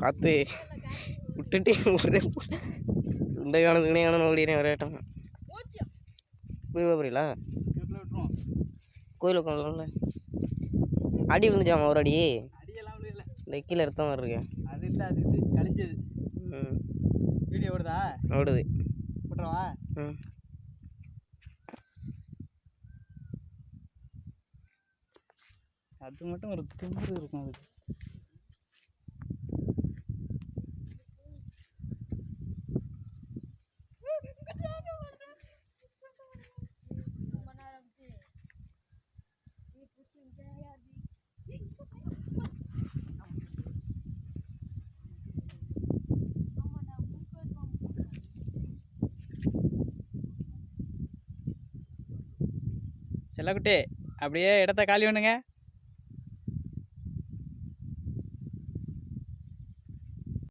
பார்த்து விட்டுட்டு ஒரே துண்டைக்கான துணையான ஓடினே விளையாட்டாங்க. கோயில் போறீங்களா? கோயில் உட்காந்துல அடி விழுந்துச்சாமா ஒரு அடி. இந்த கீழே எடுத்த மாதிரி இருக்கேன். அது இல்லை, அது இது கழிஞ்சது. வீடியோ ஓடுதா? ஓடுது. போட்டுருவா? அது மட்டும் ஒரு திமிரு இருக்கும் அதுக்கு. செல்லக்குட்டி அப்படியே இடத்த காலி பண்ணுங்க.